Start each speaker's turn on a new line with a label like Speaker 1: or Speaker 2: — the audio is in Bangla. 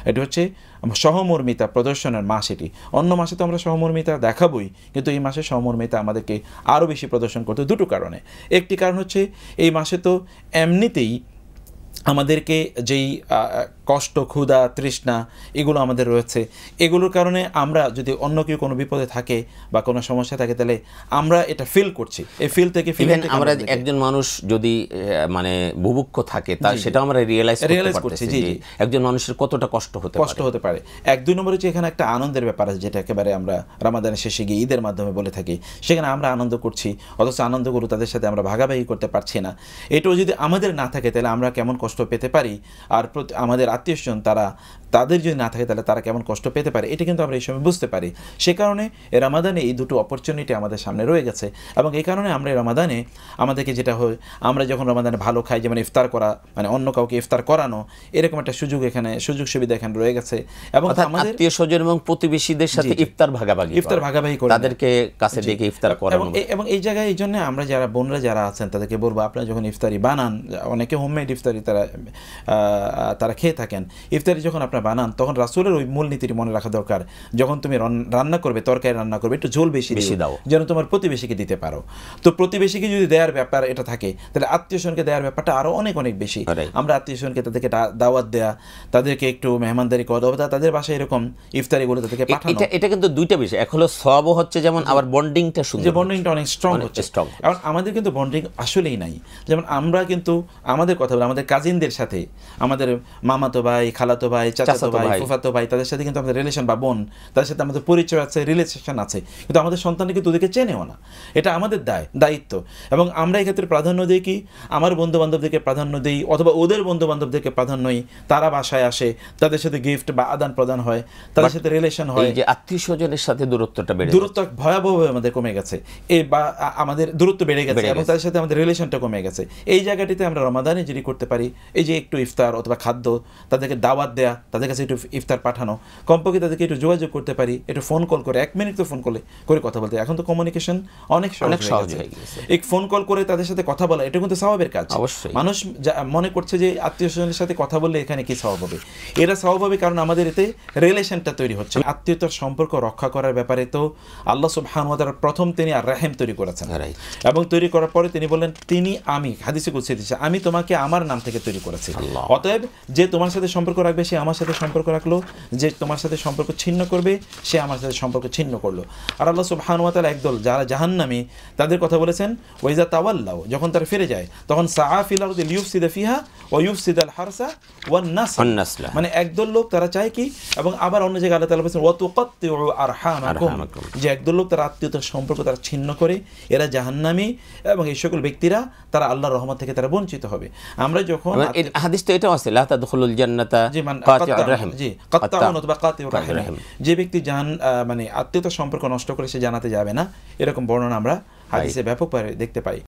Speaker 1: এটি হচ্ছে সহমর্মিতা প্রদর্শনের মাস। এটি অন্য মাসে তো আমরা সহমর্মিতা দেখাবই, কিন্তু এই মাসে সহমর্মিতা আমাদেরকে আরও বেশি প্রদর্শন করতে দুটো কারণে। একটি কারণ হচ্ছে এই মাসে তো এমনিতেই আমাদেরকে যেই কষ্ট, ক্ষুধা, তৃষ্ণা এগুলো আমাদের রয়েছে, এগুলোর কারণে আমরা যদি অন্য কেউ কোনো বিপদে থাকে বা কোনো সমস্যা থাকে, তাহলে আমরা এটা ফিল করছি। এই ফিল থেকে
Speaker 2: আমরা একজন মানুষ যদি মানে বুভুক্ষ থাকে, তার সেটা আমরা রিয়েলাইজ করছি যে একজন মানুষের কতটা কষ্ট হতে পারে।
Speaker 1: এক দুই নম্বরে যে এখানে একটা আনন্দের ব্যাপার আছে, যেটা একেবারে আমরা রমাদানের শেষে গিয়ে ঈদের মাধ্যমে বলে থাকি, সেখানে আমরা আনন্দ করছি, অথচ আনন্দগুলো তাদের সাথে আমরা ভাগাভাগি করতে পারছি না। এটাও যদি আমাদের না থাকে, তাহলে আমরা কেমন কষ্ট পেতে পারি, আর আমাদের আত্মীয়স্বজন তাদের যদি না থাকে, তাহলে তারা কেমন কষ্ট পেতে পারে, এটা কিন্তু আমরা এই সময় বুঝতে পারি। সে কারণে রমাদানে এই দুটো অপরচুনিটি আমাদের সামনে রয়ে গেছে, এবং এই কারণে আমরা রমাদানে আমাদেরকে যেটা হয়, আমরা যখন রমাদানে ভালো খাই, যেমন ইফতার করা, মানে অন্য কাউকে ইফতার করানো, এরকম একটা সুযোগ সুবিধা এখানে রয়ে গেছে। এবং
Speaker 2: আমাদের আত্মীয়স্বজন এবং প্রতিবেশীদের সাথে ইফতার ভাগাভাগি করে তাদেরকে কাছে ডেকে ইফতার করানো।
Speaker 1: এবং এই জায়গায় এই জন্য আমরা যারা বোনরা যারা আছেন, তাদেরকে বলবো, আপনারা যখন ইফতারি বানান, অনেকে হোমমেড ইফতারি তারা খেয়ে থাকেন, ইফতারি যখন আপনারা বানান, তখন রাসূলের ওই মূলনীতিটি মনে রাখা দরকার। যখন তুমি রান্না করবে, তরকারি রান্না করবে, একটু ঝোল বেশি দাও, যেন তোমার প্রতিবেশীকে দিতে পারো। তো প্রতিবেশীকে যদি দেওয়ার ব্যাপার এটা থাকে, তাহলে আত্মীয়স্বজনকে দেওয়ার ব্যাপারটা আরো অনেক অনেক বেশি। আমরা আত্মীয়স্বজনকে তাদেরকে দাওয়াত দেয়া, তাদেরকে একটু মেহমানদারি করা, অথবা তাদের বাসায় এরকম ইফতারিগুলো তাদেরকে পাঠানো।
Speaker 2: এটা কিন্তু দুইটা বিষয়, এক হলো সওয়াবও হচ্ছে, যেমন আবার বন্ডিংটা সুন্দর,
Speaker 1: যে বন্ডিংটা অনেক স্ট্রং হচ্ছে। এবং আমাদের কিন্তু বন্ডিং আসলেই নাই। যেমন আমরা কিন্তু আমাদের কথা বলি আমাদের কাজিনদের সাথে, আমাদের মামাতো ভাই, খালাতো ভাই, চাচাতো ভাই, ফুফাতো ভাই, তাদের সাথে কিন্তু আমাদের রিলেশন, বা বোন, তাদের সাথে আমাদের পরিচয় আছে, রিলেশন আছে, কিন্তু আমাদের সন্তানকে কিন্তু ওদেরকে চেনেও না। এটা আমাদের দায়িত্ব। এবং আমরা এক্ষেত্রে প্রাধান্য দিই কি, আমার বন্ধু বান্ধবদেরকে প্রাধান্য দিই, অথবা ওদের বন্ধু বান্ধবদেরকে প্রাধান্য দিই। তারা বাসায় আসে, তাদের সাথে গিফট বা আদান প্রদান হয়, তাদের সাথে রিলেশন হয়।
Speaker 2: যে আত্মীয় স্বজনের সাথে দূরত্ব
Speaker 1: ভয়াবহভাবে আমাদের কমে গেছে, বা আমাদের দূরত্ব বেড়ে গেছে, এবং তাদের সাথে আমাদের রিলেশনটা কমে গেছে। এই জায়গাটিতে আমরা রমাদানে যদি করতে পারি, এই যে একটু ইফতার অথবা খাদ্য, তাদেরকে দাওয়াত দেয়া, তাদের কাছে একটু ইফতার পাঠানো, কমপক্ষে তাদেরকে একটু যোগাযোগ করতে পারি, একটু ফোন কল করে 1 মিনিট তো ফোন করে কথা বলতে। এখন তো কমিউনিকেশন অনেক সহজ হয়ে গেছে। এক ফোন কল করে তাদের সাথে কথা বলা, এটা কিন্তু সওয়াবের কাজ। মানুষ মনে করছে যে আত্মীয় স্বজনের সাথে কথা বললে এখানে কি সওয়াব হবে। এটা সওয়াব হবে কারণ আমাদের এতে রিলেশনটা তৈরি হচ্ছে। আত্মীয়তার সম্পর্ক রক্ষা করার ব্যাপারে তো আল্লাহ সুবহানাহু ওয়া তাআলা প্রথম তিনি আর রাহিম তৈরি করেছেন, এবং তৈরি করার পরে তিনি বললেন, আমি হাদিসে কুদসি দিয়েছি, আমি তোমাকে আমার নাম থেকে তৈরি করেছি। অতএব যে তোমার সাথে সম্পর্ক রাখবে, সে আমার সাথে সম্পর্ক রাখলো, যে তোমার সাথে সম্পর্ক ছিন্ন করবে, সে আমার সাথে সম্পর্ক ছিন্ন করলো। আর আল্লাহ সুবহানাহু ওয়া তাআলা একদল যারা জাহান্নামী, তাদের কথা বলেছেন, ওয়াইজা তাওয়াল্লাউ, যখন তারা ফিরে যায়, তখন সাআ ফিল আরদি লিইফসিদা ফিহা ওয়া ইউফসিদাল হারসা ওয়ান নাসল, মানে একদল লোক তারা চায় কি। এবং আবার অন্য জায়গায় আল্লাহ তাআলা বলেছেন, ওয়া তুকাত্তিউ আরহামাকুম, যে একদল লোক তারা আত্মীয়তার সম্পর্ক তারা ছিন্ন করে, এরা জাহান্নামী, এবং এই সকল ব্যক্তিরা তারা আল্লাহর রহমত থেকে তারা বঞ্চিত হবে। আমরা যখন
Speaker 2: হাদিস তো এটাও আছে, লা তাদখুলুল জান্নাতা কাতিউর রাহিম,
Speaker 1: কাত্তাউন অথবা কাতিউর রাহিম, যে ব্যক্তি মানে আত্মীয়তার সম্পর্ক নষ্ট করে সে জান্নাতে যাবে না, এরকম বর্ণনা আমরা হাদিসে ব্যাপকভাবে দেখতে পাই।